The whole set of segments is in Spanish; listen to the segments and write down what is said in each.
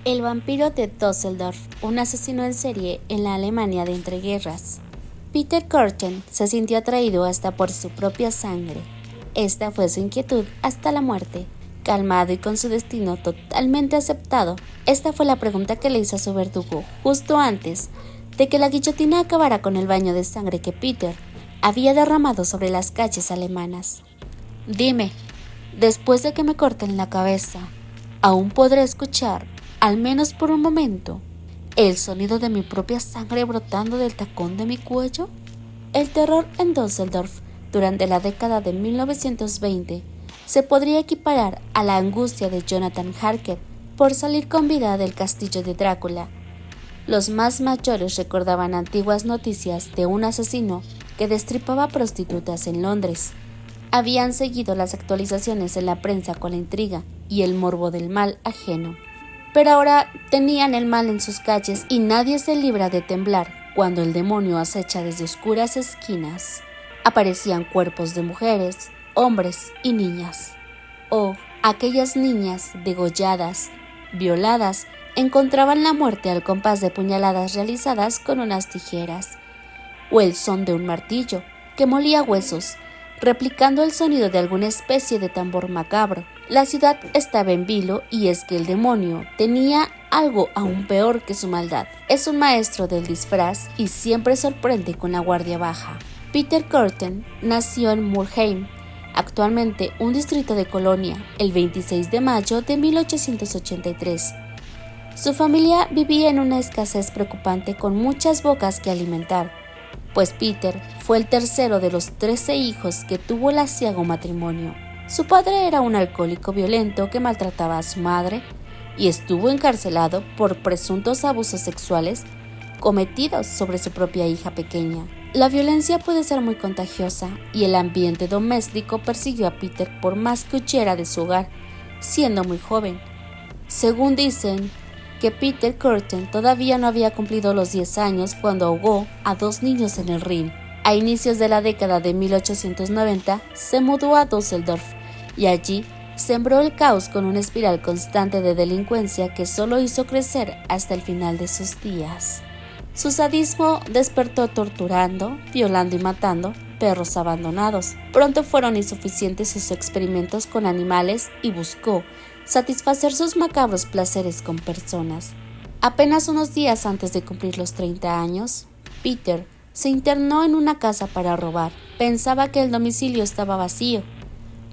El vampiro de Düsseldorf, un asesino en serie en la Alemania de entreguerras. Peter Kürten se sintió atraído hasta por su propia sangre. Esta fue su inquietud hasta la muerte. Calmado y con su destino totalmente aceptado, esta fue la pregunta que le hizo a su verdugo justo antes de que la guillotina acabara con el baño de sangre que Peter había derramado sobre las calles alemanas. Dime, después de que me corten la cabeza, ¿aún podré escuchar, al menos por un momento, el sonido de mi propia sangre brotando del tacón de mi cuello? El terror en Düsseldorf durante la década de 1920 se podría equiparar a la angustia de Jonathan Harker por salir con vida del castillo de Drácula. Los más mayores recordaban antiguas noticias de un asesino que destripaba prostitutas en Londres. Habían seguido las actualizaciones en la prensa con la intriga y el morbo del mal ajeno. Pero ahora tenían el mal en sus calles y nadie se libra de temblar cuando el demonio acecha desde oscuras esquinas. Aparecían cuerpos de mujeres, hombres y niñas. Aquellas niñas degolladas, violadas, encontraban la muerte al compás de puñaladas realizadas con unas tijeras, o el son de un martillo que molía huesos, replicando el sonido de alguna especie de tambor macabro. La ciudad estaba en vilo y es que el demonio tenía algo aún peor que su maldad. Es un maestro del disfraz y siempre sorprende con la guardia baja. Peter Kürten nació en Mülheim, actualmente un distrito de Colonia, el 26 de mayo de 1883. Su familia vivía en una escasez preocupante con muchas bocas que alimentar, pues Peter fue el tercero de los 13 hijos que tuvo el aciago matrimonio. Su padre era un alcohólico violento que maltrataba a su madre y estuvo encarcelado por presuntos abusos sexuales cometidos sobre su propia hija pequeña. La violencia puede ser muy contagiosa y el ambiente doméstico persiguió a Peter por más que huyera de su hogar, siendo muy joven. Según dicen, que Peter Kürten todavía no había cumplido los 10 años cuando ahogó a 2 niños en el Rin. A inicios de la década de 1890 se mudó a Düsseldorf y allí sembró el caos con una espiral constante de delincuencia que solo hizo crecer hasta el final de sus días. Su sadismo despertó torturando, violando y matando perros abandonados. Pronto fueron insuficientes sus experimentos con animales y buscó satisfacer sus macabros placeres con personas. Apenas unos días antes de cumplir los 30 años, Peter se internó en una casa para robar. Pensaba que el domicilio estaba vacío,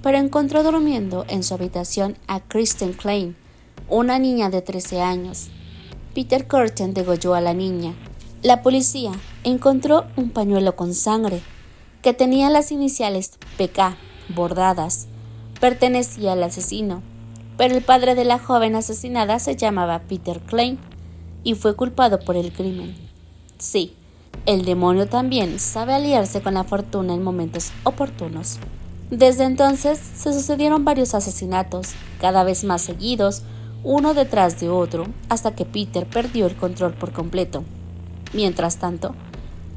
pero encontró durmiendo en su habitación a Kristen Klein, una niña de 13 años. Peter Kürten degolló a la niña. La policía encontró un pañuelo con sangre que tenía las iniciales PK bordadas. Pertenecía al asesino, pero el padre de la joven asesinada se llamaba Peter Klein y fue culpado por el crimen. Sí, el demonio también sabe aliarse con la fortuna en momentos oportunos. Desde entonces se sucedieron varios asesinatos, cada vez más seguidos, uno detrás de otro, hasta que Peter perdió el control por completo. Mientras tanto,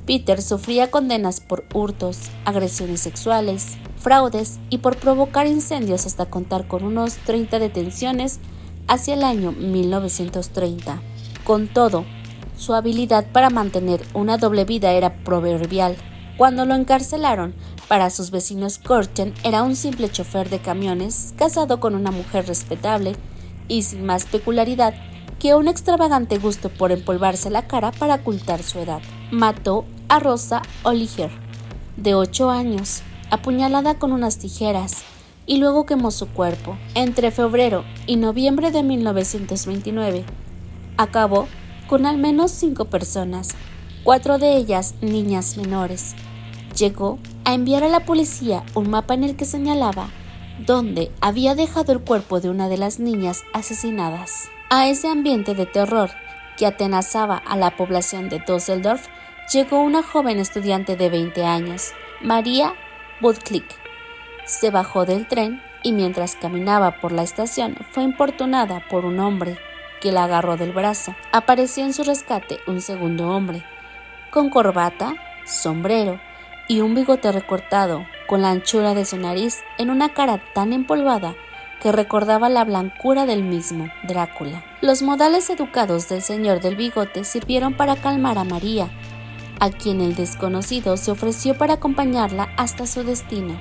Peter sufría condenas por hurtos, agresiones sexuales, fraudes y por provocar incendios hasta contar con unos 30 detenciones hacia el año 1930. Con todo, su habilidad para mantener una doble vida era proverbial. Cuando lo encarcelaron, para sus vecinos Kürten era un simple chofer de camiones casado con una mujer respetable y sin más peculiaridad que un extravagante gusto por empolvarse la cara para ocultar su edad. Mató a Rosa Oliger, de 8 años, apuñalada con unas tijeras, y luego quemó su cuerpo. Entre febrero y noviembre de 1929, acabó con al menos 5 personas, 4 de ellas niñas menores. Llegó a enviar a la policía un mapa en el que señalaba dónde había dejado el cuerpo de una de las niñas asesinadas. A ese ambiente de terror que atenazaba a la población de Düsseldorf llegó una joven estudiante de 20 años, Maria Budklick. Se bajó del tren y mientras caminaba por la estación fue importunada por un hombre que la agarró del brazo. Apareció en su rescate un segundo hombre, con corbata, sombrero y un bigote recortado, con la anchura de su nariz en una cara tan empolvada que recordaba la blancura del mismo Drácula. Los modales educados del señor del bigote sirvieron para calmar a María, a quien el desconocido se ofreció para acompañarla hasta su destino.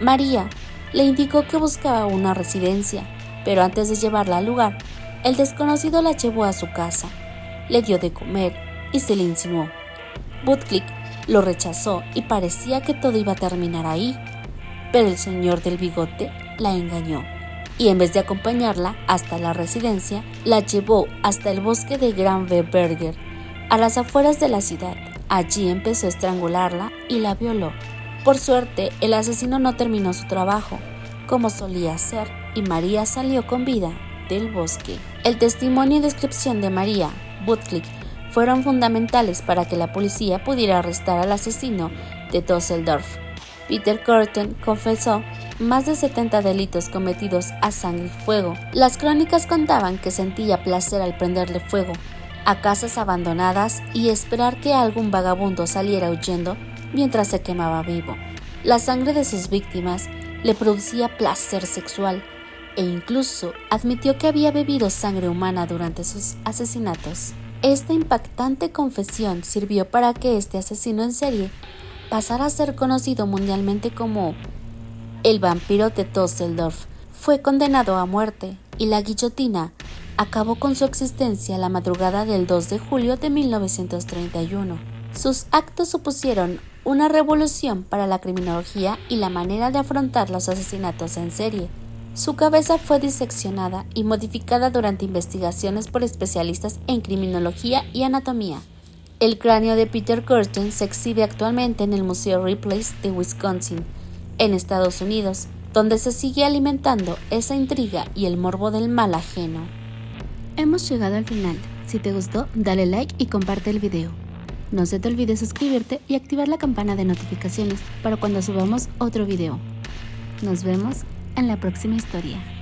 María le indicó que buscaba una residencia, pero antes de llevarla al lugar, el desconocido la llevó a su casa, le dio de comer y se le insinuó. Woodcliff lo rechazó y parecía que todo iba a terminar ahí, pero el señor del bigote la engañó y en vez de acompañarla hasta la residencia, la llevó hasta el bosque de Granberger, a las afueras de la ciudad. Allí empezó a estrangularla y la violó. Por suerte, el asesino no terminó su trabajo, como solía hacer, y María salió con vida del bosque. El testimonio y descripción de María Woodcliff fueron fundamentales para que la policía pudiera arrestar al asesino de Düsseldorf. Peter Kürten confesó más de 70 delitos cometidos a sangre y fuego. Las crónicas contaban que sentía placer al prenderle fuego a casas abandonadas y esperar que algún vagabundo saliera huyendo mientras se quemaba vivo. La sangre de sus víctimas le producía placer sexual e incluso admitió que había bebido sangre humana durante sus asesinatos. Esta impactante confesión sirvió para que este asesino en serie pasara a ser conocido mundialmente como el vampiro de Düsseldorf. Fue condenado a muerte y la guillotina acabó con su existencia la madrugada del 2 de julio de 1931. Sus actos supusieron una revolución para la criminología y la manera de afrontar los asesinatos en serie. Su cabeza fue diseccionada y modificada durante investigaciones por especialistas en criminología y anatomía. El cráneo de Peter Kürten se exhibe actualmente en el Museo Ripley de Wisconsin, en Estados Unidos, donde se sigue alimentando esa intriga y el morbo del mal ajeno. Hemos llegado al final. Si te gustó, dale like y comparte el video. No se te olvide suscribirte y activar la campana de notificaciones para cuando subamos otro video. Nos vemos en la próxima historia.